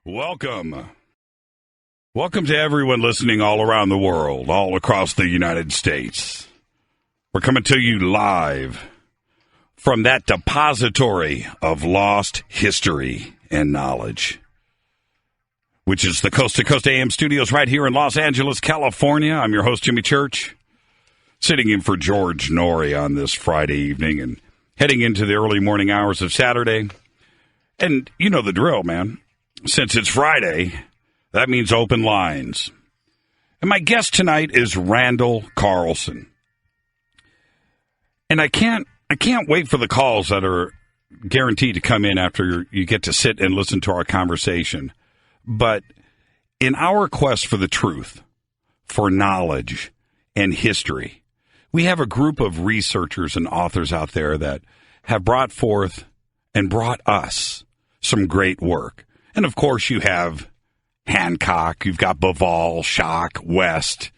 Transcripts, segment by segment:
Welcome. Welcome to everyone listening all around the world, all across the United States. We're coming to you live from that depository of lost history and knowledge, which is the Coast to Coast AM studios right here in Los Angeles, California. I'm your host, Jimmy Church, sitting in for George Norrie on this Friday evening and heading into the early morning hours of Saturday. And you know the drill, man. Since it's Friday, that means open lines. And my guest tonight is Randal Carlson. And I can't wait for the calls that are guaranteed to come in after you get to sit and listen to our conversation. But in our quest for the truth, for knowledge and history, we have a group of researchers and authors out there that have brought forth and brought us some great work. And, of course, you have Hancock, you've got Bavall, Schock, West,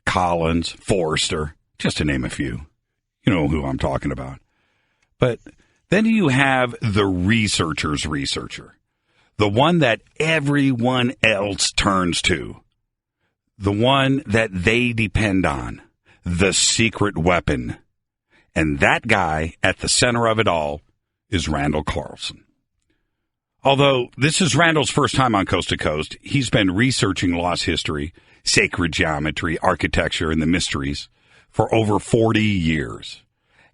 Collins, Forrester, just to name a few. You know who I'm talking about. But then you have the researcher's researcher, the one that everyone else turns to, the one that they depend on, the secret weapon. And that guy at the center of it all is Randal Carlson. Although this is Randal's first time on Coast to Coast, he's been researching lost history, sacred geometry, architecture, and the mysteries for over 40 years.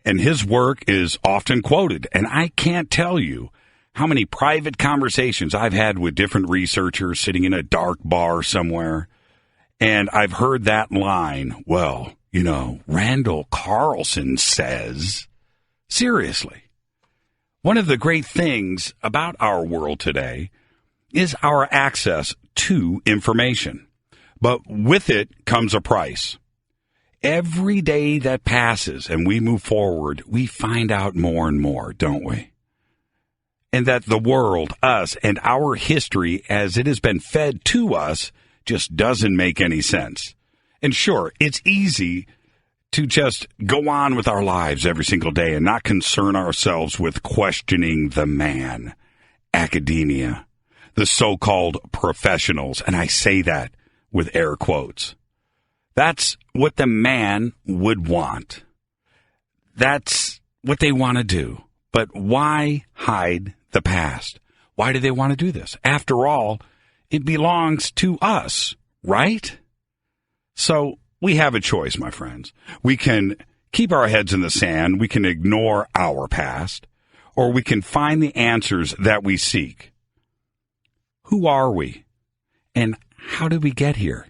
And his work is often quoted, and I can't tell you how many private conversations I've had with different researchers sitting in a dark bar somewhere, and I've heard that line, well, you know, Randal Carlson says, seriously. One of the great things about our world today is our access to information. But with it comes a price. Every day that passes and we move forward, we find out more and more, don't we? And that the world, us, and our history as it has been fed to us just doesn't make any sense. And sure, it's easy to just go on with our lives every single day and not concern ourselves with questioning the man, academia, the so-called professionals, and I say that with air quotes. That's what the man would want. That's what they want to do. But why hide the past? Why do they want to do this? After all, it belongs to us, right? So we have a choice, my friends. We can keep our heads in the sand, we can ignore our past, or we can find the answers that we seek. Who are we? And how did we get here?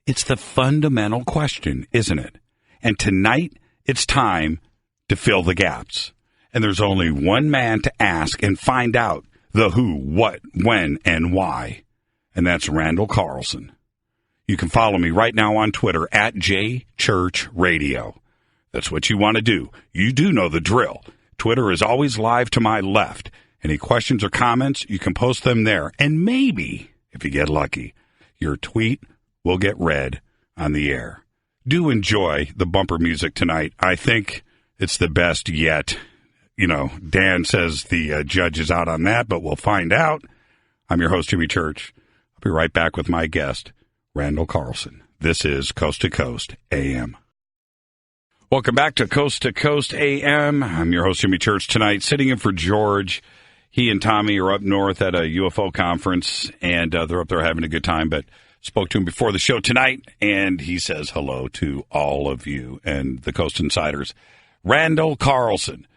It's the fundamental question, isn't it? And tonight, it's time to fill the gaps. And there's only one man to ask and find out the who, what, when, and why. And that's Randal Carlson. You can follow me right now on Twitter at JChurchRadio. That's what you want to do. You do know the drill. Twitter is always live to my left. Any questions or comments, you can post them there. And maybe, if you get lucky, your tweet will get read on the air. Do enjoy the bumper music tonight. I think it's the best yet. You know, Dan says the judge is out on that, but we'll find out. I'm your host, Jimmy Church. I'll be right back with my guest, Randal Carlson. This is Coast to Coast AM. Welcome back to Coast AM. I'm your host, Jimmy Church, tonight, sitting in for George. He and Tommy are up north at a UFO conference, and they're up there having a good time, but spoke to him before the show tonight, and he says hello to all of you and the Coast Insiders. Randal Carlson.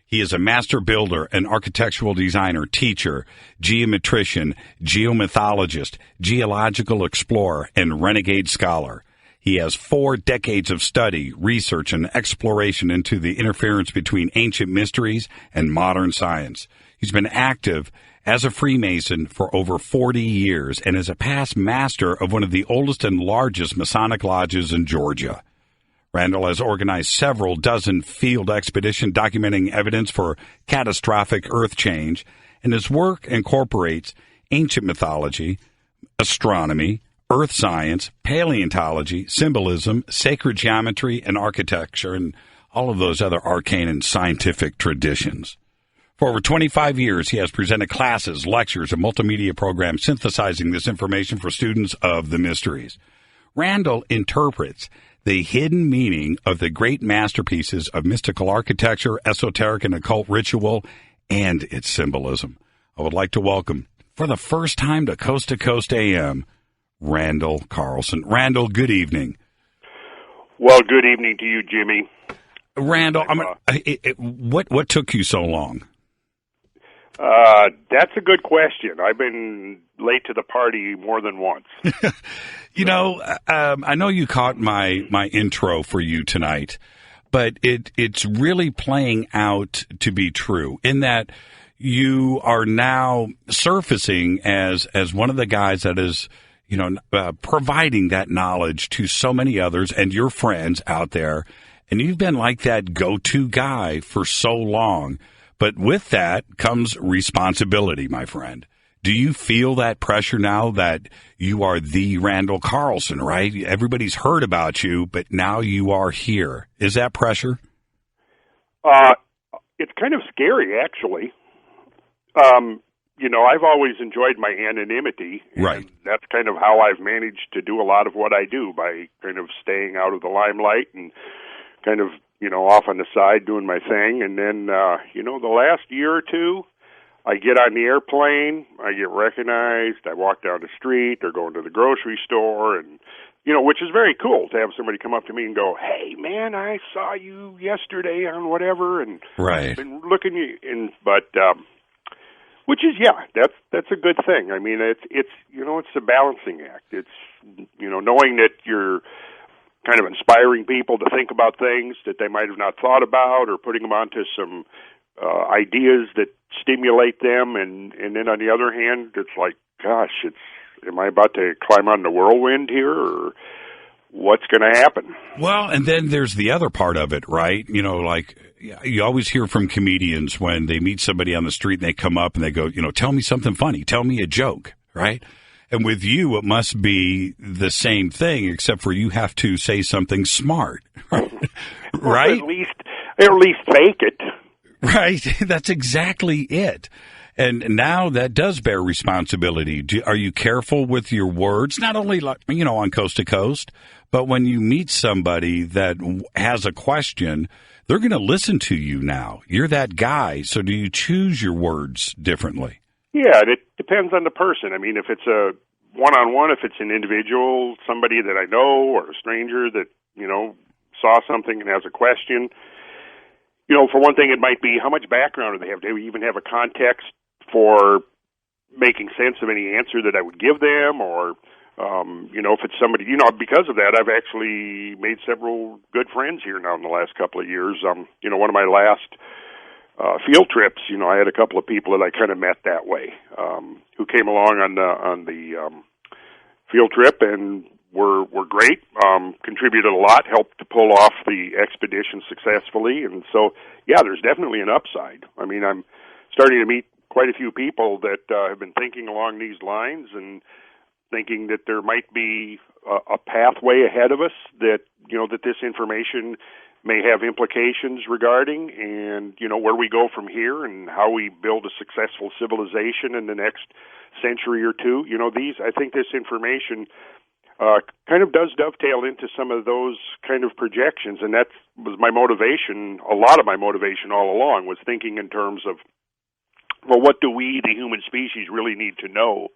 He is a master builder, an architectural designer, teacher, geometrician, geomythologist, geological explorer, and renegade scholar. He has 4 decades of study, research, and exploration into the interference between ancient mysteries and modern science. He's been active as a Freemason for over 40 years and is a past master of one of the oldest and largest Masonic lodges in Georgia. Randal has organized several dozen field expeditions documenting evidence for catastrophic earth change, and his work incorporates ancient mythology, astronomy, earth science, paleontology, symbolism, sacred geometry, and architecture, and all of those other arcane and scientific traditions. For over 25 years, he has presented classes, lectures, and multimedia programs synthesizing this information for students of the mysteries. Randal interprets the hidden meaning of the great masterpieces of mystical architecture, esoteric and occult ritual, and its symbolism. I would like to welcome, for the first time to Coast AM, Randal Carlson. Randal, good evening. Well, good evening to you, Jimmy. Randal, what took you so long? That's a good question. I've been late to the party more than once. I know you caught my intro for you tonight, but it's really playing out to be true in that you are now surfacing as one of the guys that is, providing that knowledge to so many others and your friends out there. And you've been like that go-to guy for so long. But with that comes responsibility, my friend. Do you feel that pressure now that you are the Randal Carlson, right? Everybody's heard about you, but now you are here. Is that pressure? It's kind of scary, actually. I've always enjoyed my anonymity. Right. And that's kind of how I've managed to do a lot of what I do, by kind of staying out of the limelight and kind of, off on the side doing my thing. And then, the last year or two, I get on the airplane, I get recognized, I walk down the street, they're going to the grocery store, and, which is very cool to have somebody come up to me and go, "Hey, man, I saw you yesterday on whatever," and right. I've been looking you in, but, which is, that's a good thing. I mean, it's a balancing act. It's, knowing that you're kind of inspiring people to think about things that they might have not thought about, or putting them onto some ideas that stimulate them, and then on the other hand, it's like, gosh, am I about to climb on the whirlwind here, or what's going to happen? Well, and then there's the other part of it, right? Like you always hear from comedians when they meet somebody on the street and they come up and they go, tell me something funny, tell me a joke, right? And with you, it must be the same thing, except for you have to say something smart, right? Or at least fake it. Right. That's exactly it. And now that does bear responsibility. Are you careful with your words? Not only, on Coast to Coast, but when you meet somebody that has a question, they're going to listen to you now. You're that guy. So do you choose your words differently? Yeah, it depends on the person. I mean, if it's a one-on-one, if it's an individual, somebody that I know, or a stranger that, saw something and has a question, for one thing, it might be how much background do they have? Do they even have a context for making sense of any answer that I would give them? Or, if it's somebody, because of that, I've actually made several good friends here now in the last couple of years. One of my last field trips, I had a couple of people that I kind of met that way, who came along on the field trip and were great, contributed a lot, helped to pull off the expedition successfully. And so, there's definitely an upside. I mean, I'm starting to meet quite a few people that have been thinking along these lines and thinking that there might be a pathway ahead of us that, that this information may have implications regarding, and, where we go from here and how we build a successful civilization in the next century or two. I think this information kind of does dovetail into some of those kind of projections, and that was my motivation. A lot of my motivation all along was thinking in terms of, well, what do we, the human species, really need to know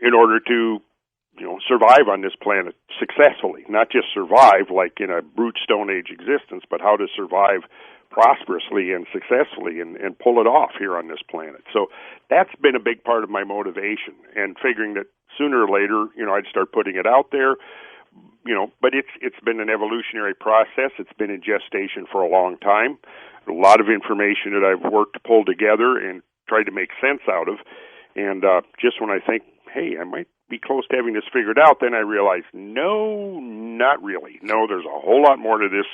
in order to survive on this planet successfully, not just survive like in a brute Stone Age existence, but how to survive prosperously and successfully and pull it off here on this planet. So that's been a big part of my motivation, and figuring that sooner or later, I'd start putting it out there, but it's been an evolutionary process. It's been in gestation for a long time. A lot of information that I've worked to pull together and tried to make sense out of. And just when I think, hey, I might be close to having this figured out, then I realize, no, not really. No, there's a whole lot more to this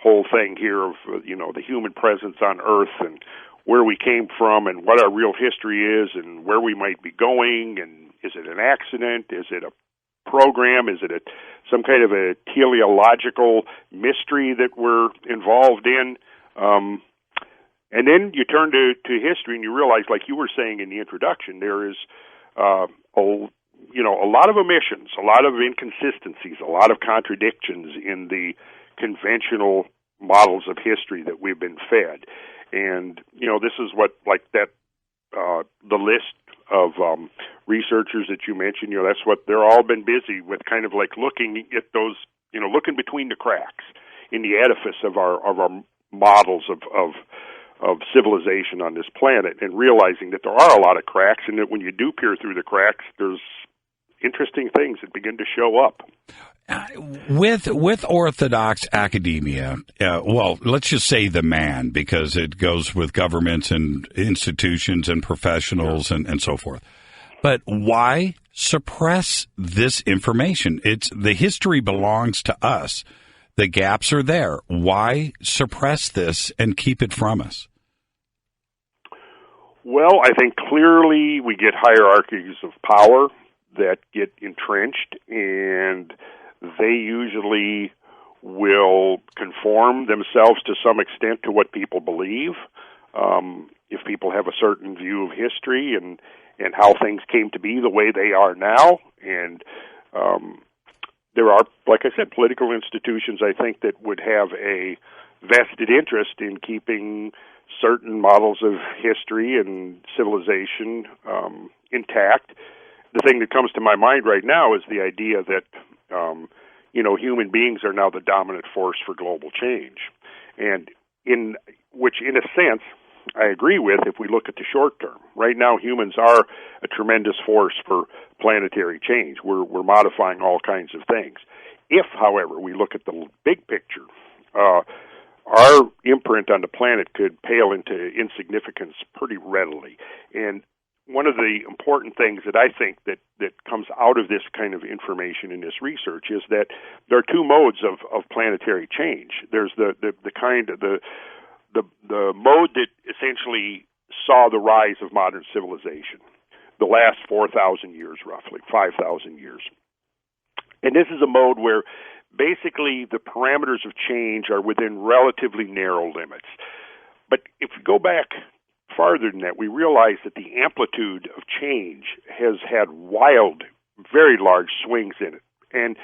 whole thing here of, the human presence on Earth and where we came from and what our real history is and where we might be going, and is it an accident? Is it a program? Is it some kind of a teleological mystery that we're involved in? And then you turn to history and you realize, like you were saying in the introduction, there is a lot of omissions, a lot of inconsistencies, a lot of contradictions in the conventional models of history that we've been fed. And, this is what, like that, the list of researchers that you mentioned, that's what they're all been busy with, kind of like looking at those, looking between the cracks in the edifice of our models of civilization on this planet, and realizing that there are a lot of cracks, and that when you do peer through the cracks, there's interesting things that begin to show up. With Orthodox academia, let's just say the man, because it goes with governments and institutions and professionals and so forth. But why suppress this information? The history belongs to us. The gaps are there. Why suppress this and keep it from us? Well, I think clearly we get hierarchies of power that get entrenched, and they usually will conform themselves to some extent to what people believe. If people have a certain view of history and how things came to be the way they are now, and there are, like I said, political institutions, I think, that would have a vested interest in keeping certain models of history and civilization intact. The thing that comes to my mind right now is the idea that, human beings are now the dominant force for global change. And in a sense, I agree with if we look at the short term. Right now, humans are a tremendous force for planetary change. We're modifying all kinds of things. If, however, we look at the big picture, our imprint on the planet could pale into insignificance pretty readily. And one of the important things that I think that comes out of this kind of information in this research is that there are two modes of planetary change. There's the mode that essentially saw the rise of modern civilization, the last 4,000 years, roughly 5,000 years. And this is a mode where basically the parameters of change are within relatively narrow limits. But if we go back farther than that, we realize that the amplitude of change has had wild, very large swings in it. And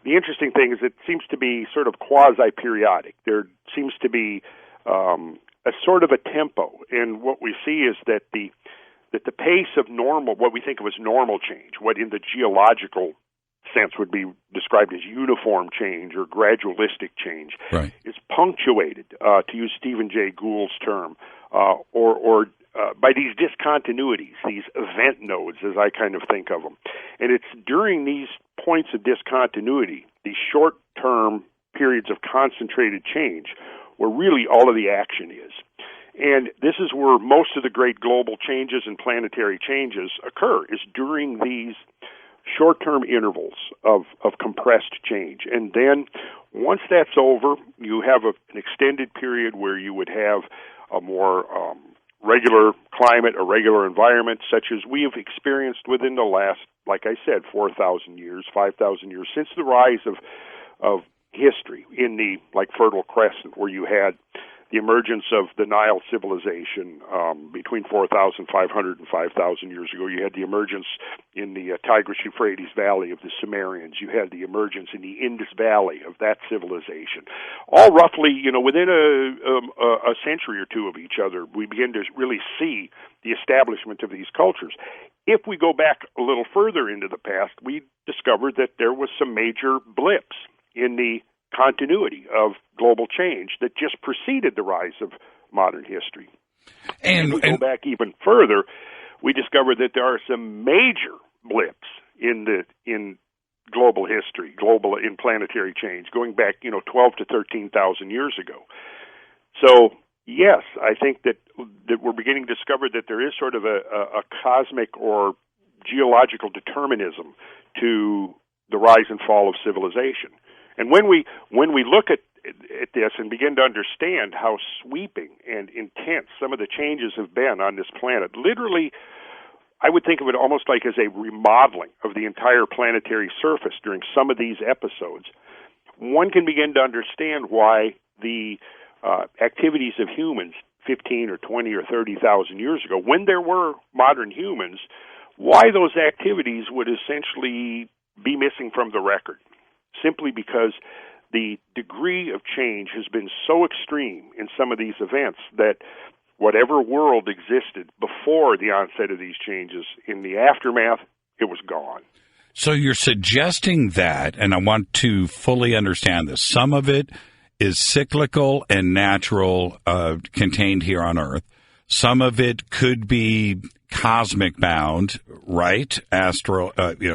the interesting thing is it seems to be sort of quasi-periodic. There seems to be a sort of a tempo. And what we see is that the pace of normal, what we think of as normal change, what in the geological sense would be described as uniform change or gradualistic change, right, is punctuated, to use Stephen Jay Gould's term, or by these discontinuities, these event nodes, as I kind of think of them. And it's during these points of discontinuity, these short-term periods of concentrated change, where really all of the action is. And this is where most of the great global changes and planetary changes occur, is during these short-term intervals of compressed change. And then once that's over, you have an extended period where you would have a more regular climate, a regular environment, such as we have experienced within the last, like I said, 4,000 years, 5,000 years, since the rise of history in the Fertile Crescent, where you had the emergence of the Nile civilization between 4,500 and 5,000 years ago. You had the emergence in the Tigris-Euphrates Valley of the Sumerians. You had the emergence in the Indus Valley of that civilization. All roughly, within a century or two of each other, we begin to really see the establishment of these cultures. If we go back a little further into the past, we discovered that there was some major blips in the continuity of global change that just preceded the rise of modern history. And if we go back even further, we discovered that there are some major blips in global history, in planetary change, going back 12 to 13,000 years ago. So yes, I think that we're beginning to discover that there is sort of a cosmic or geological determinism to the rise and fall of civilization. And when we look at this and begin to understand how sweeping and intense some of the changes have been on this planet, literally, I would think of it almost like as a remodeling of the entire planetary surface during some of these episodes, one can begin to understand why the activities of humans 15 or 20 or 30,000 years ago, when there were modern humans, why those activities would essentially be missing from the record, simply because the degree of change has been so extreme in some of these events that whatever world existed before the onset of these changes, in the aftermath, it was gone. So you're suggesting that, and I want to fully understand this, some of it is cyclical and natural, contained here on Earth. Some of it could be cosmic bound, right? Astral,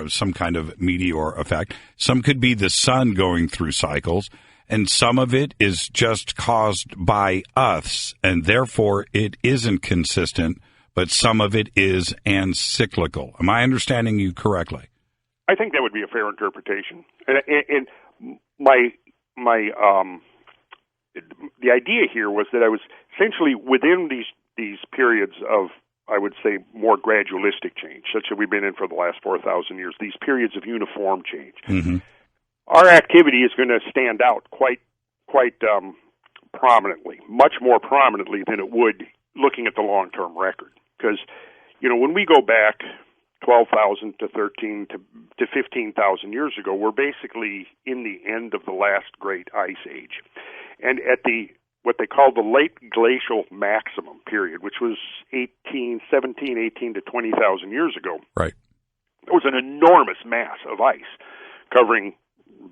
some kind of meteor effect. Some could be the sun going through cycles, and some of it is just caused by us, and therefore it isn't consistent, but some of it is and cyclical. Am I understanding you correctly? I think that would be a fair interpretation. And my the idea here was that I was essentially within these periods of, I would say, more gradualistic change, such that we've been in for the last 4,000 years, these periods of uniform change. Mm-hmm. Our activity is going to stand out quite prominently, much more prominently than it would looking at the long-term record. Because, when we go back 12,000 to 15,000 years ago, we're basically in the end of the last great ice age. And at what they call the late glacial maximum period, which was 18 to 20,000 years ago, right, there was an enormous mass of ice covering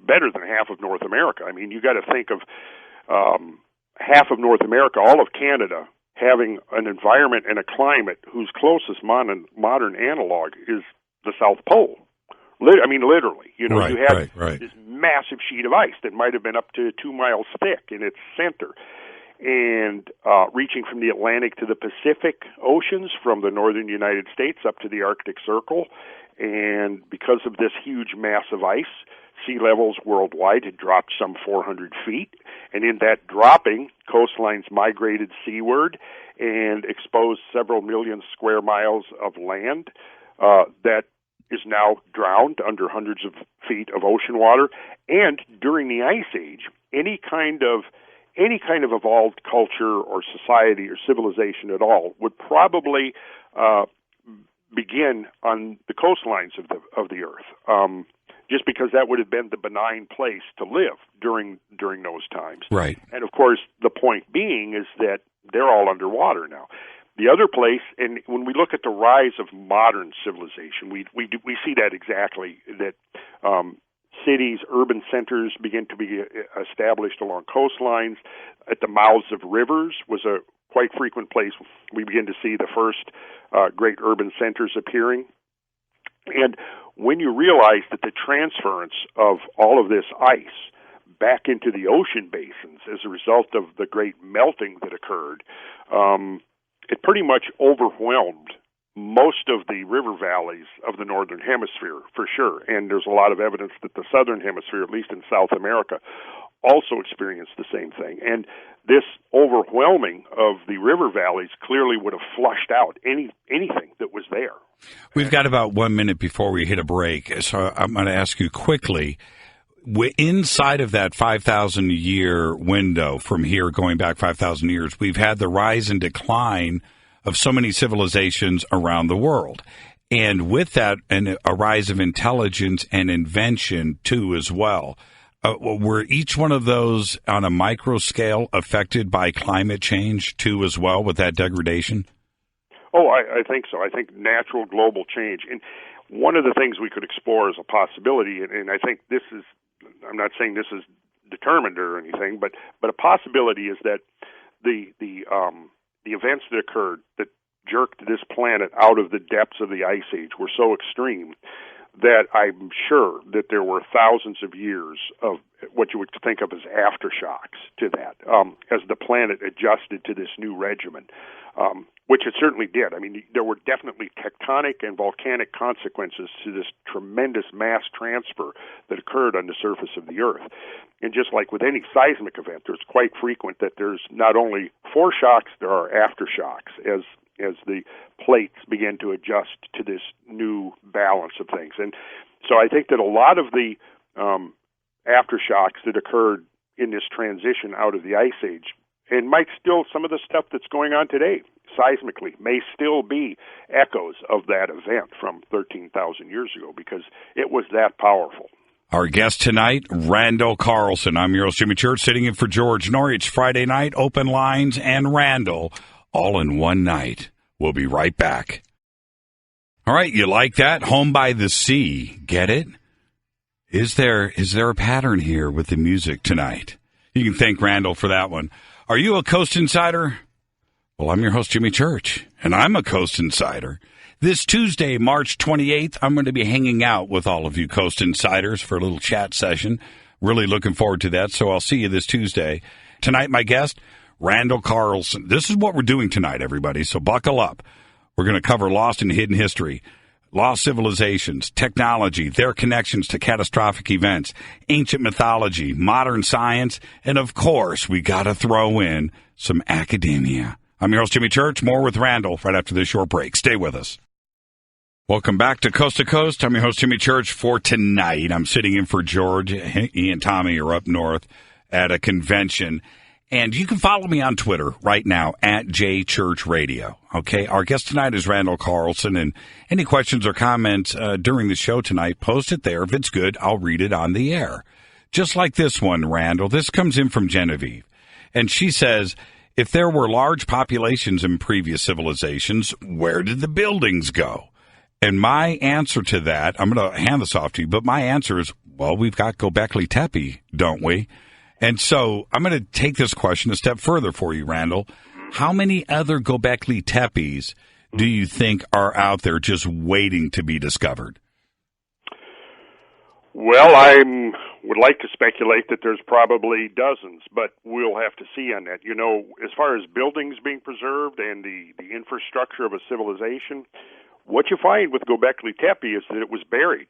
better than half of North America. I mean, you got to think of half of North America, all of Canada, having an environment and a climate whose closest modern analog is the South Pole. Literally. Right, you had right. this massive sheet of ice that might have been up to 2 miles thick in its center, and reaching from the Atlantic to the Pacific Oceans, from the northern United States up to the Arctic Circle. And because of this huge mass of ice, sea levels worldwide had dropped some 400 feet. And in that dropping, coastlines migrated seaward and exposed several million square miles of land that is now drowned under hundreds of feet of ocean water. And during the Ice Age, any kind of evolved culture or society or civilization at all would probably begin on the coastlines of the Earth, just because that would have been the benign place to live during those times. Right. And of course, the point being is that they're all underwater now. The other place, and when we look at the rise of modern civilization, we see that exactly, that cities, urban centers begin to be established along coastlines. At the mouths of rivers was a quite frequent place. We begin to see the first great urban centers appearing. And when you realize that the transference of all of this ice back into the ocean basins as a result of the great melting that occurred, it pretty much overwhelmed most of the river valleys of the northern hemisphere, for sure. And there's a lot of evidence that the southern hemisphere, at least in South America, also experienced the same thing. And this overwhelming of the river valleys clearly would have flushed out anything that was there. We've got about 1 minute before we hit a break, so I'm going to ask you quickly, inside of that 5,000-year window from here, going back 5,000 years, we've had the rise and decline of so many civilizations around the world. And with that, a rise of intelligence and invention, too, as well. Were each one of those on a micro scale affected by climate change, too, as well, with that degradation? Oh, I think so. I think natural global change. And one of the things we could explore as a possibility, and I think this is, I'm not saying this is determined or anything, but a possibility is that the events that occurred that jerked this planet out of the depths of the Ice Age were so extreme that I'm sure that there were thousands of years of what you would think of as aftershocks to that, as the planet adjusted to this new regimen, which it certainly did. I mean, there were definitely tectonic and volcanic consequences to this tremendous mass transfer that occurred on the surface of the Earth. And just like with any seismic event, it's quite frequent that there's not only foreshocks, there are aftershocks as the plates begin to adjust to this new balance of things. And so I think that a lot of the aftershocks that occurred in this transition out of the Ice Age and might still, some of the stuff that's going on today, seismically, may still be echoes of that event from 13,000 years ago, because it was that powerful. Our guest tonight, Randal Carlson. I'm your host, Jimmy Church, sitting in for George Norrie. It's Friday night, open lines, and Randal, all in one night. We'll be right back. All right, you like that? Home by the Sea. Get it? Is there a pattern here with the music tonight? You can thank Randal for that one. Are you a Coast Insider? Well, I'm your host, Jimmy Church, and I'm a Coast Insider. This Tuesday, March 28th, I'm going to be hanging out with all of you Coast Insiders for a little chat session. Really looking forward to that, so I'll see you this Tuesday. Tonight, my guest, Randal Carlson. This is what we're doing tonight, everybody, so buckle up. We're going to cover lost and hidden history, lost civilizations, technology, their connections to catastrophic events, ancient mythology, modern science, and, of course, we got to throw in some academia. I'm your host, Jimmy Church. More with Randal right after this short break. Stay with us. Welcome back to Coast to Coast. I'm your host, Jimmy Church. For tonight, I'm sitting in for George. He and Tommy are up north at a convention. And you can follow me on Twitter right now, at JChurchRadio. Okay, our guest tonight is Randal Carlson. And any questions or comments during the show tonight, post it there. If it's good, I'll read it on the air. Just like this one, Randal. This comes in from Genevieve. And she says, if there were large populations in previous civilizations, where did the buildings go? And my answer to that, I'm going to hand this off to you, but my answer is, well, we've got Göbekli Tepe, don't we? And so I'm going to take this question a step further for you, Randal. How many other Göbekli Tepes do you think are out there just waiting to be discovered? Well, I would like to speculate that there's probably dozens, but we'll have to see on that. You know, as far as buildings being preserved and the infrastructure of a civilization, what you find with Göbekli Tepe is that it was buried.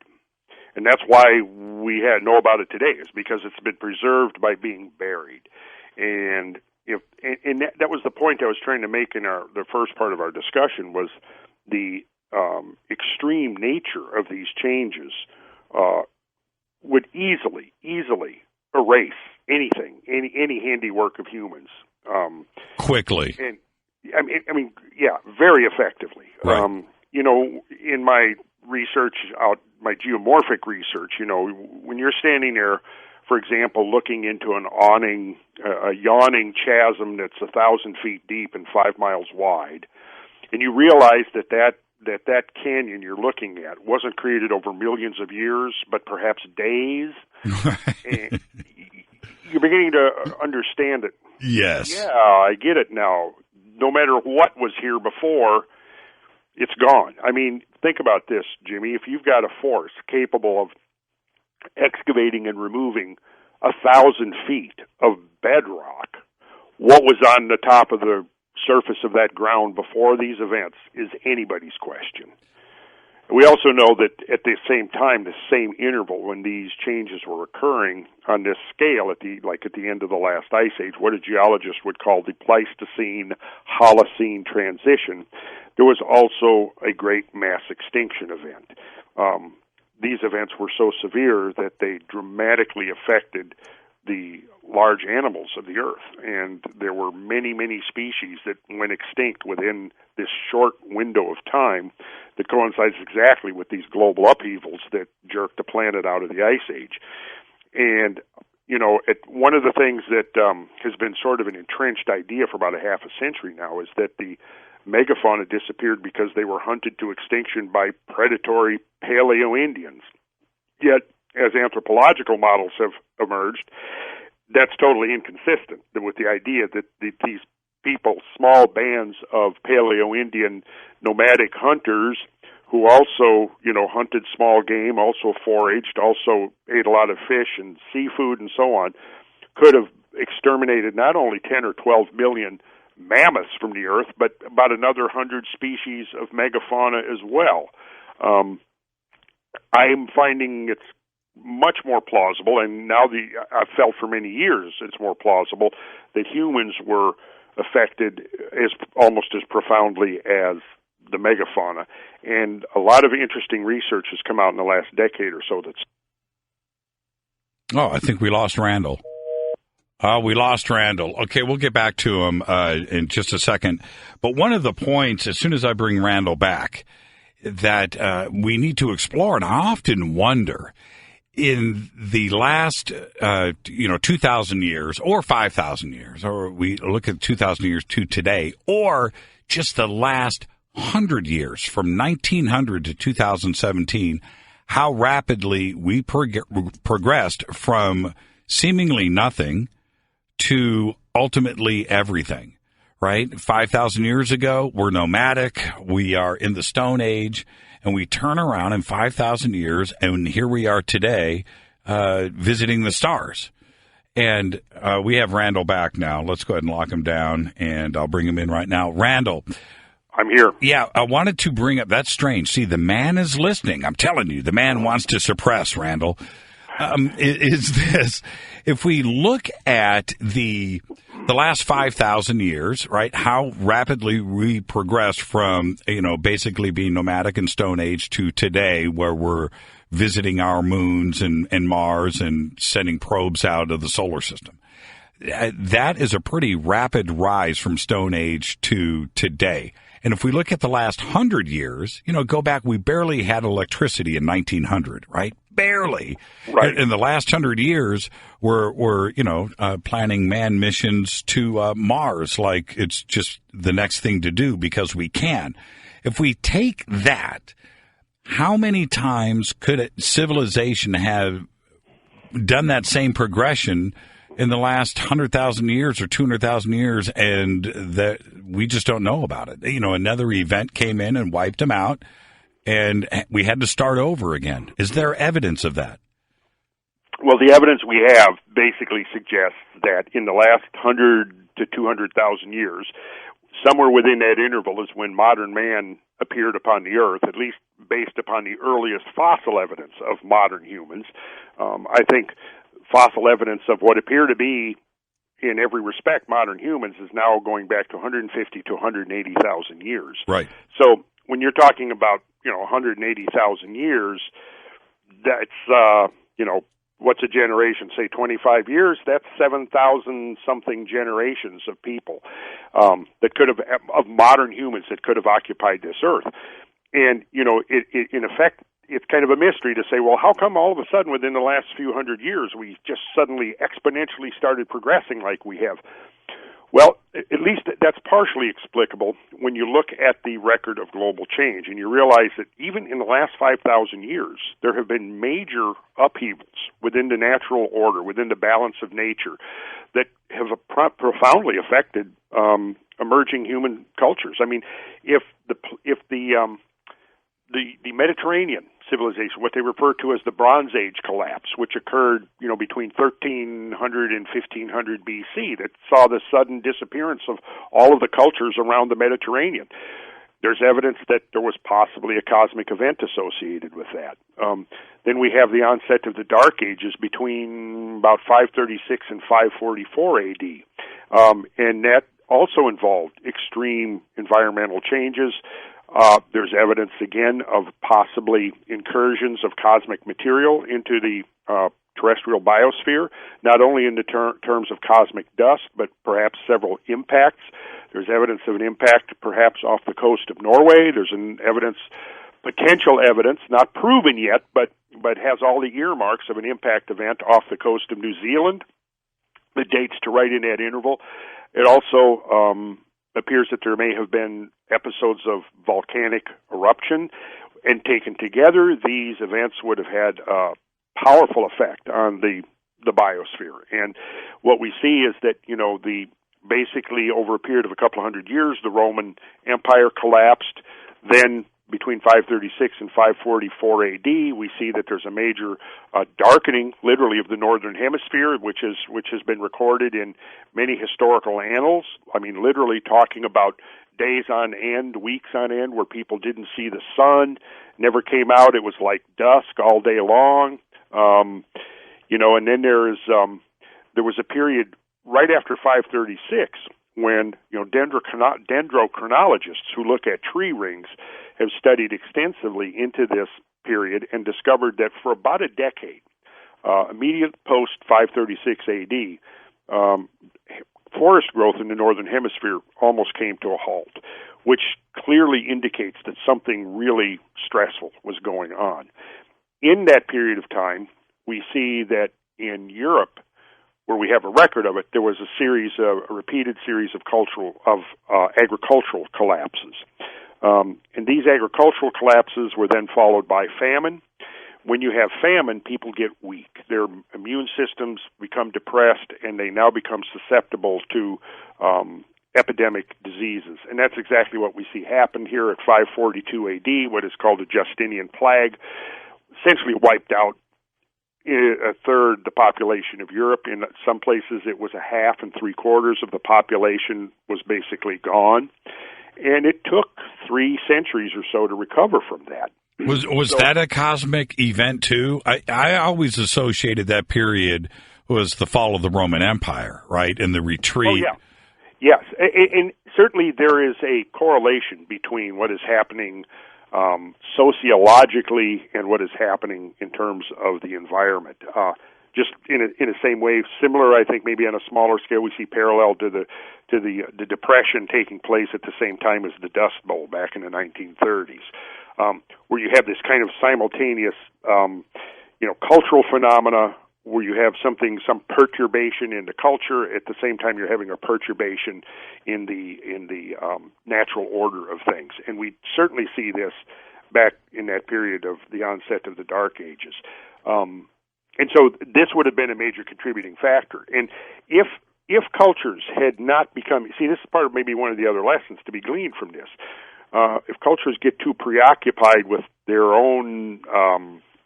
And that's why we know about it today, is because it's been preserved by being buried. And that was the point I was trying to make in the first part of our discussion, was the extreme nature of these changes would easily erase anything, any handiwork of humans. Quickly. And I mean, yeah, very effectively. Right. You know, in my research, my geomorphic research, you know, when you're standing there, for example, looking into a yawning chasm that's 1,000 feet deep and 5 miles wide, and you realize that canyon you're looking at wasn't created over millions of years, but perhaps days, and you're beginning to understand it. Yes. Yeah, I get it now. No matter what was here before, it's gone. I mean, think about this, Jimmy. If you've got a force capable of excavating and removing 1,000 feet of bedrock, what was on the top of the surface of that ground before these events is anybody's question. We also know that at the same time, the same interval when these changes were occurring on this scale, at the end of the last ice age, what a geologist would call the Pleistocene-Holocene transition, there was also a great mass extinction event. These events were so severe that they dramatically affected the large animals of the earth, and there were many, many species that went extinct within this short window of time that coincides exactly with these global upheavals that jerked the planet out of the ice age. And, you know, one of the things that has been sort of an entrenched idea for about a half a century now is that the megafauna disappeared because they were hunted to extinction by predatory Paleo-Indians. Yet, as anthropological models have emerged, that's totally inconsistent with the idea that these people, small bands of Paleo-Indian nomadic hunters who also, you know, hunted small game, also foraged, also ate a lot of fish and seafood and so on, could have exterminated not only 10 or 12 million mammoths from the earth, but about another 100 species of megafauna as well. I'm finding it's much more plausible, and now I've felt for many years it's more plausible that humans were affected almost as profoundly as the megafauna. And a lot of interesting research has come out in the last decade or so Oh, I think we lost Randal. We lost Randal. Okay, we'll get back to him in just a second. But one of the points, as soon as I bring Randal back, that we need to explore, and I often wonder, in the last, 2,000 years or 5,000 years, or we look at 2,000 years to today, or just the last 100 years from 1900 to 2017, how rapidly we progressed from seemingly nothing to ultimately everything, right? 5,000 years ago, we're nomadic. We are in the Stone Age, and we turn around in 5,000 years, and here we are today visiting the stars. And we have Randal back now. Let's go ahead and lock him down, and I'll bring him in right now. Randal. I'm here. Yeah, I wanted to bring up, that's strange. See, the man is listening. I'm telling you, the man wants to suppress, Randal. Is this, if we look at the last 5,000 years, right, how rapidly we progressed from, basically being nomadic and Stone Age to today, where we're visiting our moons and Mars and sending probes out of the solar system. That is a pretty rapid rise from Stone Age to today. And if we look at the last 100 years, go back, we barely had electricity in 1900, right? Barely. Right. In the last 100 years, we're planning manned missions to Mars like it's just the next thing to do because we can. If we take that, how many times could civilization have done that same progression in the last 100,000 years or 200,000 years, and that we just don't know about it? Another event came in and wiped them out, and we had to start over again. Is there evidence of that? Well, the evidence we have basically suggests that in the last 100 to 200,000 years, somewhere within that interval is when modern man appeared upon the earth, at least based upon the earliest fossil evidence of modern humans. I think fossil evidence of what appear to be, in every respect, modern humans is now going back to 150 to 180,000 years. Right. So when you're talking about, 180,000 years, that's, what's a generation? Say 25 years, that's 7,000 something generations of people that could have, of modern humans that could have occupied this earth. And, it in effect, it's kind of a mystery to say, well, how come all of a sudden within the last few hundred years we just suddenly exponentially started progressing like we have? Well, at least that's partially explicable when you look at the record of global change, and you realize that even in the last 5,000 years, there have been major upheavals within the natural order, within the balance of nature, that have profoundly affected emerging human cultures. I mean, if the Mediterranean civilization, what they refer to as the Bronze Age collapse, which occurred, between 1300 and 1500 BC, that saw the sudden disappearance of all of the cultures around the Mediterranean. There's evidence that there was possibly a cosmic event associated with that. Then we have the onset of the Dark Ages between about 536 and 544 AD, and that also involved extreme environmental changes. There's evidence, again, of possibly incursions of cosmic material into the terrestrial biosphere, not only in the terms of cosmic dust, but perhaps several impacts. There's evidence of an impact perhaps off the coast of Norway. There's potential evidence, not proven yet, but has all the earmarks of an impact event off the coast of New Zealand. The dates to right in that interval. It also appears that there may have been episodes of volcanic eruption, and taken together, these events would have had a powerful effect on the biosphere. And what we see is that, basically over a period of a couple of hundred years, the Roman Empire collapsed. Then between 536 and 544 AD, we see that there's a major darkening, literally, of the northern hemisphere, which has been recorded in many historical annals. I mean, literally talking about days on end, weeks on end, where people didn't see the sun, never came out. It was like dusk all day long. And then there was a period right after 536 when dendrochronologists who look at tree rings have studied extensively into this period and discovered that for about a decade, immediate post 536 AD, forest growth in the northern hemisphere almost came to a halt, which clearly indicates that something really stressful was going on. In that period of time, we see that in Europe, where we have a record of it, there was a repeated series of agricultural collapses. And these agricultural collapses were then followed by famine. When you have famine, people get weak. Their immune systems become depressed, and they now become susceptible to epidemic diseases. And that's exactly what we see happen here at 542 AD, what is called the Justinian Plague. Essentially wiped out a third the population of Europe. In some places, it was a half and three-quarters of the population was basically gone. And it took 3 centuries or so to recover from that. Was that a cosmic event, too? I always associated that period was the fall of the Roman Empire, right, and the retreat. Oh, yeah. Yes, and certainly there is a correlation between what is happening sociologically and what is happening in terms of the environment. Just in the same way, similar, I think, maybe on a smaller scale, we see parallel to the Depression taking place at the same time as the Dust Bowl back in the 1930s, where you have this kind of simultaneous, cultural phenomena where you have some perturbation in the culture at the same time you're having a perturbation in the natural order of things, and we certainly see this back in that period of the onset of the Dark Ages. And so this would have been a major contributing factor. And if cultures had not become, this is part of maybe one of the other lessons to be gleaned from this. If cultures get too preoccupied with their own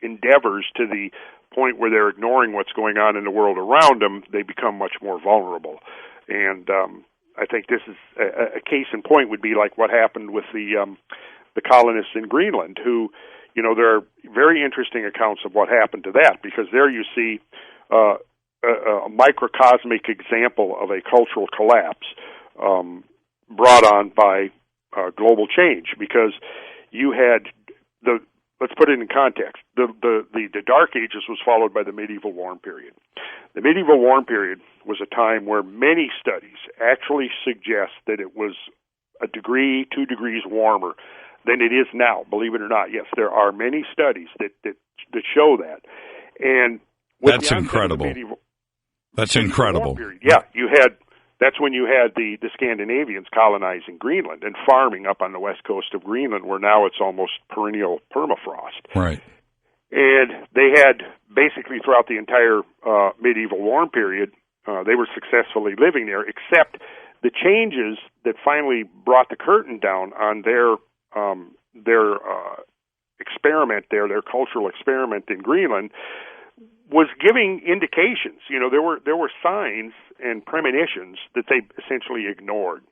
endeavors to the point where they're ignoring what's going on in the world around them, they become much more vulnerable. And I think this is a case in point would be like what happened with the colonists in Greenland, who, there are very interesting accounts of what happened to that, because there you see a microcosmic example of a cultural collapse brought on by global change, because you had let's put it in context. The Dark Ages was followed by the medieval warm period. The medieval warm period was a time where many studies actually suggest that it was 1 degree, 2 degrees warmer than it is now. Believe it or not, yes, there are many studies that show that. And that's incredible. That's incredible. Period, that's when you had the Scandinavians colonizing Greenland and farming up on the west coast of Greenland, where now it's almost perennial permafrost. Right. And they had basically throughout the entire medieval warm period, they were successfully living there, except the changes that finally brought the curtain down on their experiment there, their cultural experiment in Greenland, was giving indications. There were signs and premonitions that they essentially ignored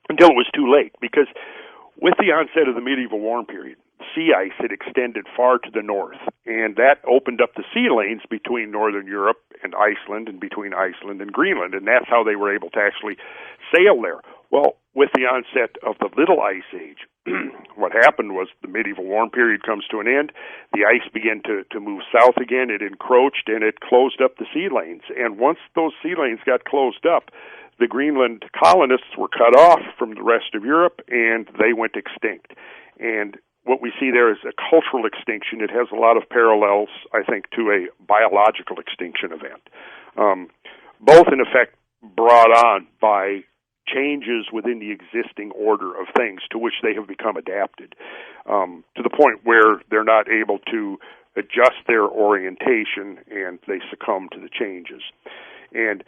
until it was too late, because with the onset of the medieval warm period, sea ice had extended far to the north, and that opened up the sea lanes between northern Europe and Iceland, and between Iceland and Greenland, and that's how they were able to actually sail there. Well, with the onset of the Little Ice Age, what happened was the medieval warm period comes to an end, the ice began to move south again, it encroached, and it closed up the sea lanes. And once those sea lanes got closed up, the Greenland colonists were cut off from the rest of Europe, and they went extinct. And what we see there is a cultural extinction. It has a lot of parallels, I think, to a biological extinction event. Both, in effect, brought on by changes within the existing order of things to which they have become adapted, to the point where they're not able to adjust their orientation and they succumb to the changes. And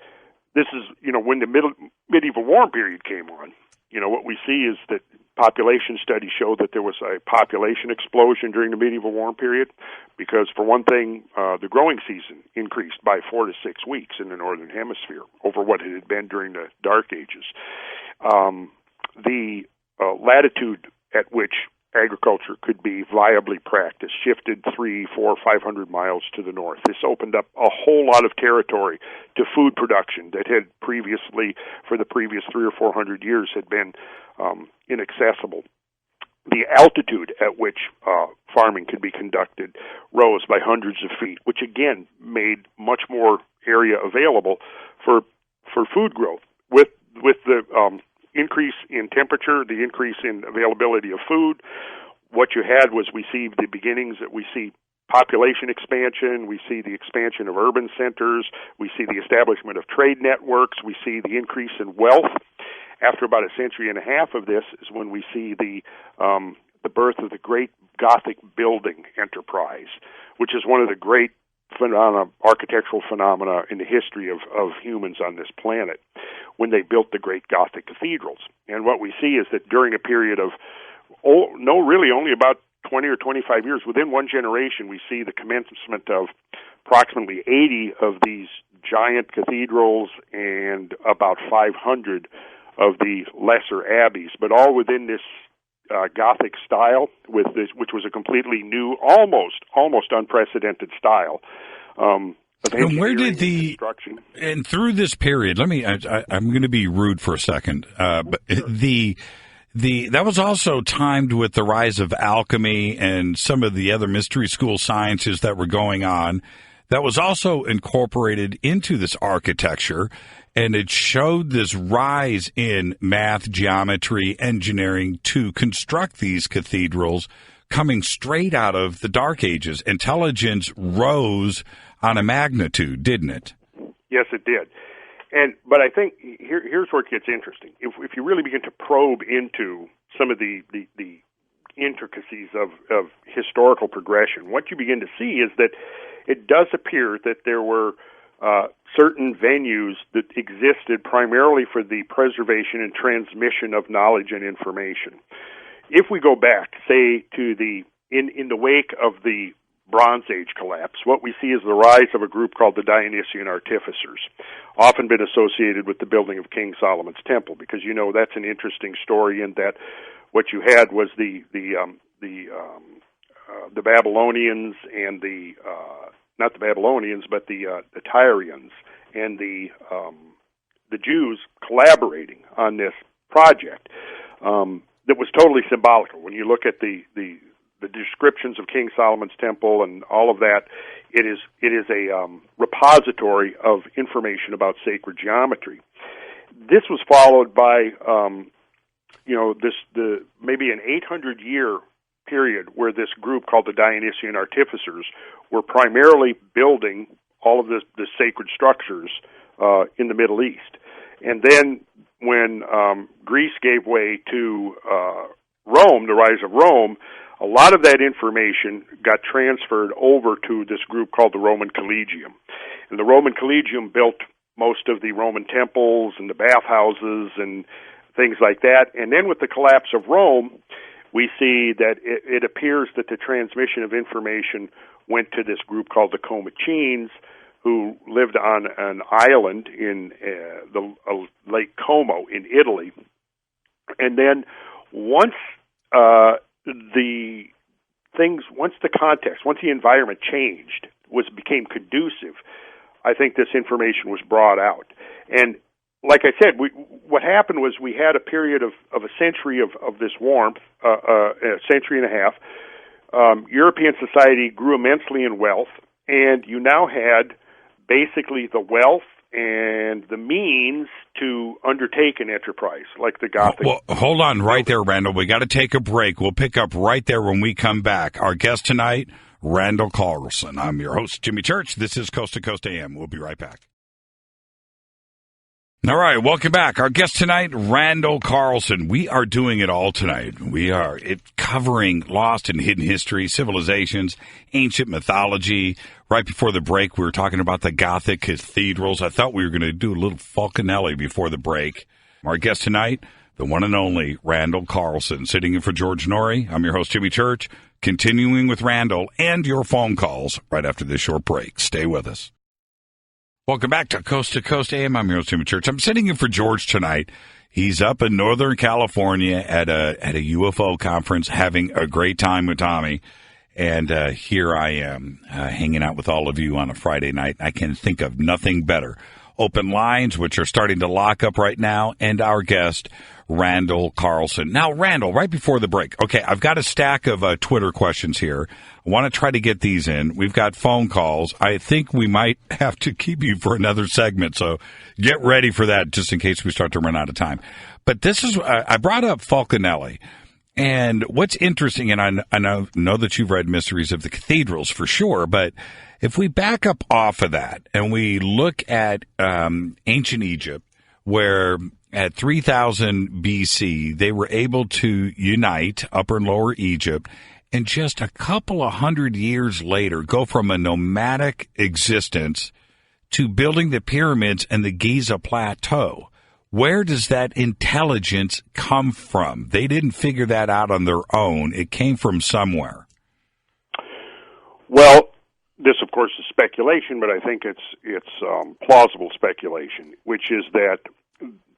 this is, when the medieval warm period came on, what we see is that population studies show that there was a population explosion during the medieval warm period, because, for one thing, the growing season increased by 4 to 6 weeks in the northern hemisphere over what it had been during the Dark Ages. The latitude at which agriculture could be viably practiced shifted 300, 400, 500 miles to the north. This opened up a whole lot of territory to food production that had previously, for the previous 300 or 400 years, had been inaccessible. The altitude at which farming could be conducted rose by hundreds of feet, which again made much more area available for for food growth. With the increase in temperature, the increase in availability of food, what you had was we see the beginnings that we see population expansion, we see the expansion of urban centers, we see the establishment of trade networks, we see the increase in wealth. After about a century and a half of this is when we see the birth of the great Gothic building enterprise, which is one of the great architectural phenomena in the history of humans on this planet, when they built the great Gothic cathedrals. And what we see is that during a period of, only about 20 or 25 years, within one generation, we see the commencement of approximately 80 of these giant cathedrals and about 500 of the lesser abbeys, but all within this Gothic style, which was a completely new, almost unprecedented style. And where did and through this period, I'm going to be rude for a second, but that was also timed with the rise of alchemy and some of the other mystery school sciences that were going on. That was also incorporated into this architecture, and it showed this rise in math, geometry, engineering to construct these cathedrals coming straight out of the Dark Ages. Intelligence rose on a magnitude, didn't it? Yes, it did. But I think here's where it gets interesting. If you really begin to probe into some of the intricacies of historical progression, what you begin to see is that it does appear that there were certain venues that existed primarily for the preservation and transmission of knowledge and information. If we go back, say, to in the wake of the Bronze Age collapse, what we see is the rise of a group called the Dionysian Artificers, often been associated with the building of King Solomon's Temple, because that's an interesting story in that what you had was the Babylonians and not the Babylonians, but the Tyrians and the Jews collaborating on this project that was totally symbolical. When you look at the descriptions of King Solomon's Temple and all of that, it is a repository of information about sacred geometry. This was followed by maybe an 800-year period where this group called the Dionysian Artificers were primarily building all of the sacred structures in the Middle East. And then when Greece gave way to Rome, the rise of Rome, a lot of that information got transferred over to this group called the Roman Collegium. And the Roman Collegium built most of the Roman temples and the bathhouses and things like that. And then with the collapse of Rome, we see that it appears that the transmission of information went to this group called the Comachines, who lived on an island in Lake Como in Italy. And then once the environment changed, became conducive, I think this information was brought out. And like I said, what happened was we had a period of a century of this warmth, a century and a half. European society grew immensely in wealth, and you now had basically the wealth and the means to undertake an enterprise like the Gothic. Well, hold on right there, Randal. We got to take a break. We'll pick up right there when we come back. Our guest tonight, Randal Carlson. I'm your host, Jimmy Church. This is Coast to Coast AM. We'll be right back. All right, welcome back. Our guest tonight, Randal Carlson. We are doing it all tonight. We are covering lost and hidden history, civilizations, ancient mythology. Right before the break, we were talking about the Gothic cathedrals. I thought we were going to do a little Falconelli before the break. Our guest tonight, the one and only Randal Carlson, sitting in for George Norrie. I'm your host, Jimmy Church, continuing with Randal and your phone calls right after this short break. Stay with us. Welcome back to Coast AM. I'm your host, Jimmy Church. I'm sitting in for George tonight. He's up in Northern California at a UFO conference, having a great time with Tommy. And here I am, hanging out with all of you on a Friday night. I can think of nothing better. Open lines, which are starting to lock up right now, and our guest, Randal Carlson. Now, Randal, right before the break, okay, I've got a stack of Twitter questions here. I want to try to get these in. We've got phone calls. I think we might have to keep you for another segment, so get ready for that just in case we start to run out of time. But this is, I brought up Falconelli. And what's interesting, and I know that you've read Mysteries of the Cathedrals for sure, but if we back up off of that and we look at ancient Egypt, where at 3000 BC, they were able to unite Upper and Lower Egypt, and just a couple of hundred years later, go from a nomadic existence to building the pyramids and the Giza Plateau. Where does that intelligence come from? They didn't figure that out on their own. It came from somewhere. Well, this, of course, is speculation, but I think it's plausible speculation, which is that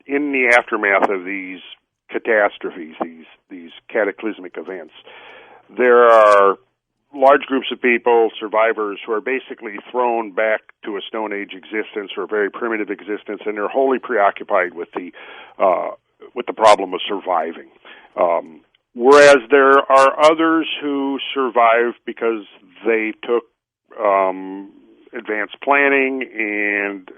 in the aftermath of these catastrophes, these cataclysmic events, there are large groups of people, survivors, who are basically thrown back to a Stone Age existence or a very primitive existence, and they're wholly preoccupied with the problem of surviving. Whereas there are others who survive because they took advanced planning and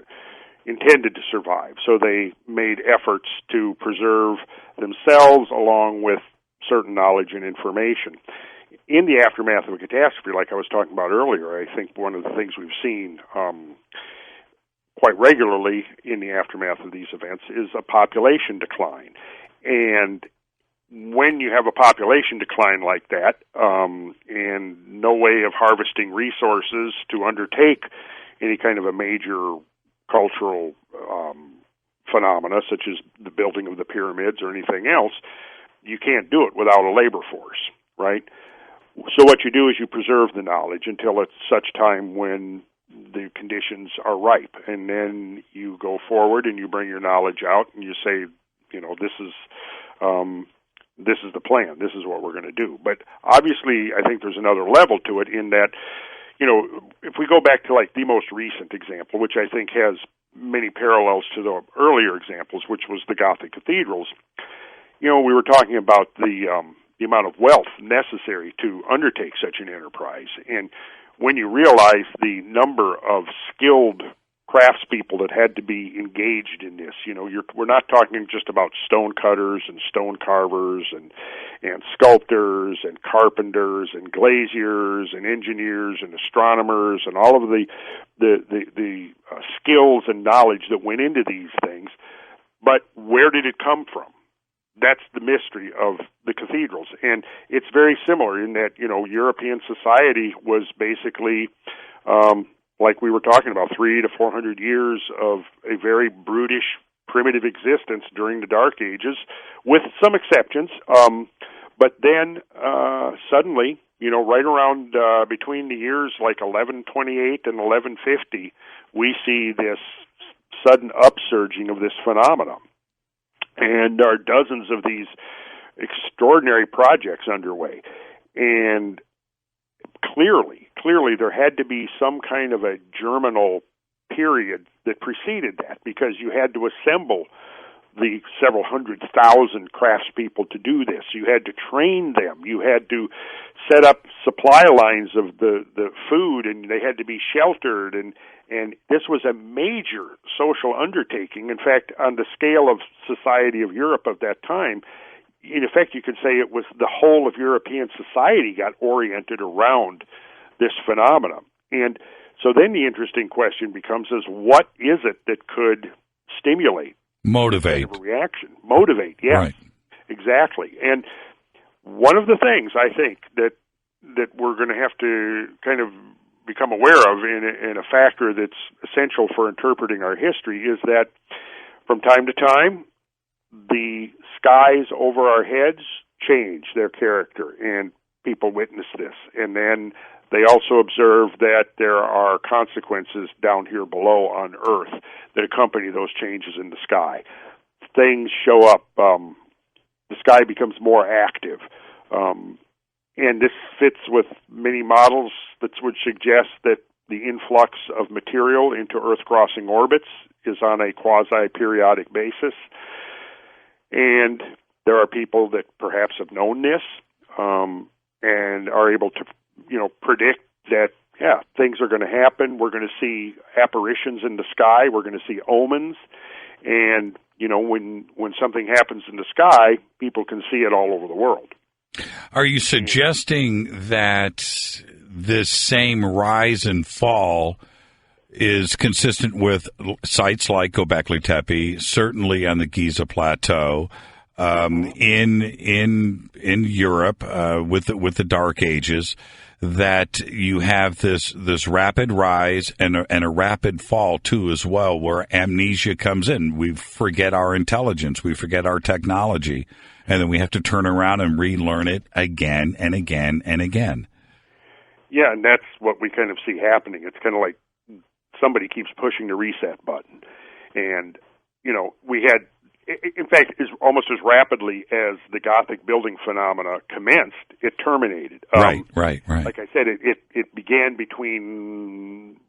intended to survive. So they made efforts to preserve themselves along with certain knowledge and information. In the aftermath of a catastrophe, like I was talking about earlier, I think one of the things we've seen quite regularly in the aftermath of these events is a population decline. And when you have a population decline like that, and no way of harvesting resources to undertake any kind of a major cultural phenomena, such as the building of the pyramids or anything else, you can't do it without a labor force, right? So what you do is you preserve the knowledge until it's such time when the conditions are ripe, and then you go forward and you bring your knowledge out and you say, this is the plan. This is what we're going to do. But obviously, I think there's another level to it in that, if we go back to like the most recent example, which I think has many parallels to the earlier examples, which was the Gothic cathedrals. We were talking about the amount of wealth necessary to undertake such an enterprise. And when you realize the number of skilled craftspeople that had to be engaged in this, we're not talking just about stone cutters and stone carvers and sculptors and carpenters and glaziers and engineers and astronomers and all of the skills and knowledge that went into these things. But where did it come from? That's the mystery of the cathedrals. And it's very similar in that, European society was basically, like we were talking about, 300 to 400 years of a very brutish, primitive existence during the Dark Ages, with some exceptions. But then suddenly, right around between the years like 1128 and 1150, we see this sudden upsurging of this phenomenon. And there are dozens of these extraordinary projects underway. And clearly there had to be some kind of a germinal period that preceded that, because you had to assemble the several 100,000 craftspeople to do this. You had to train them. You had to set up supply lines of the food, and they had to be sheltered, and this was a major social undertaking. In fact, on the scale of society of Europe of that time, in effect, you could say it was the whole of European society got oriented around this phenomenon. And so then the interesting question becomes is, what is it that could stimulate? Motivate. Kind of a reaction. Motivate, yes. Right. Exactly. And one of the things I think that we're going to have to kind of become aware of in a factor that's essential for interpreting our history is that from time to time, the skies over our heads change their character, and people witness this. And then they also observe that there are consequences down here below on Earth that accompany those changes in the sky. Things show up. The sky becomes more active. And this fits with many models that would suggest that the influx of material into Earth-crossing orbits is on a quasi-periodic basis. And there are people that perhaps have known this and are able to predict that, things are going to happen. We're going to see apparitions in the sky. We're going to see omens. And, when something happens in the sky, people can see it all over the world. Are you suggesting that this same rise and fall is consistent with sites like Göbekli Tepe, certainly on the Giza Plateau, in Europe with the Dark Ages, that you have this rapid rise and a rapid fall too as well, where amnesia comes in. We forget our intelligence, we forget our technology, and then we have to turn around and relearn it again and again and again. Yeah, and that's what we kind of see happening. It's kind of like somebody keeps pushing the reset button. And, we had, in fact, almost as rapidly as the Gothic building phenomena commenced, it terminated. Right. Like I said, it began between,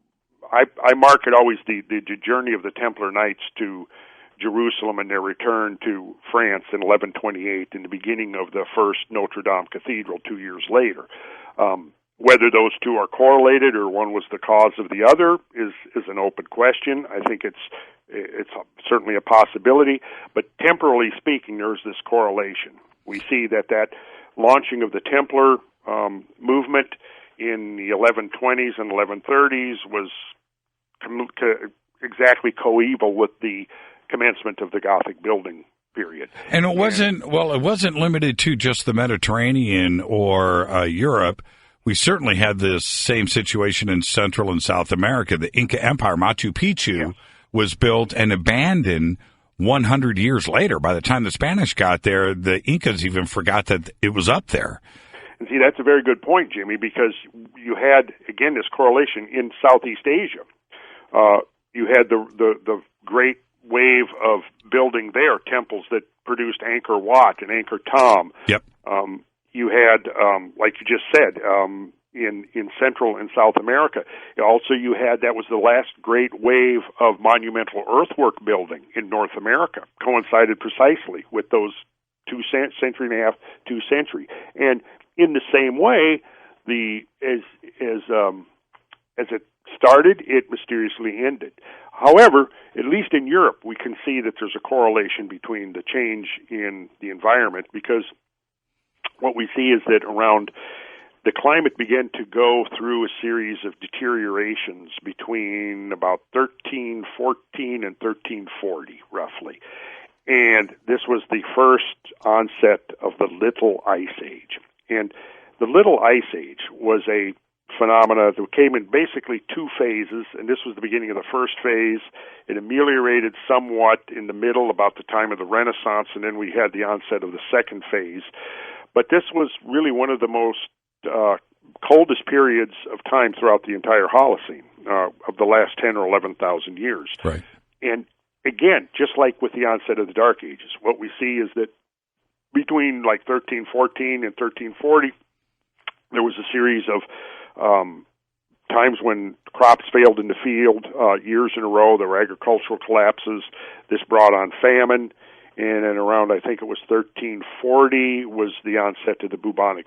I mark it always the journey of the Templar Knights to Jerusalem and their return to France in 1128 and the beginning of the first Notre Dame Cathedral 2 years later. Whether those two are correlated or one was the cause of the other is an open question. I think it's certainly a possibility, but temporally speaking, there's this correlation. We see that launching of the Templar movement in the 1120s and 1130s was exactly coeval with the commencement of the Gothic building period. And it wasn't limited to just the Mediterranean or Europe. We certainly had this same situation in Central and South America. The Inca Empire, Machu Picchu, was built and abandoned 100 years later. By the time the Spanish got there, the Incas even forgot that it was up there. And see, that's a very good point, Jimmy, because you had, again, this correlation in Southeast Asia. You had the great wave of building there, temples that produced Angkor Wat and Angkor Thom. Yep. You had, like you just said, in Central and South America. Also, you had, that was the last great wave of monumental earthwork building in North America, coincided precisely with those 2 century. And in the same way, as it started, it mysteriously ended. However, at least in Europe, we can see that there's a correlation between the change in the environment, because what we see is that around the climate began to go through a series of deteriorations between about 1314 and 1340, roughly. And this was the first onset of the Little Ice Age. And the Little Ice Age was a phenomena that came in basically 2 phases, and this was the beginning of the first phase. It ameliorated somewhat in the middle, about the time of the Renaissance, and then we had the onset of the second phase. But this was really one of the most coldest periods of time throughout the entire Holocene of the last 10 or 11,000 years. Right. And again, just like with the onset of the Dark Ages, what we see is that between like 1314 and 1340, there was a series of times when crops failed in the field years in a row. There were agricultural collapses. This brought on famine. And then around, I think it was 1340, was the onset of the bubonic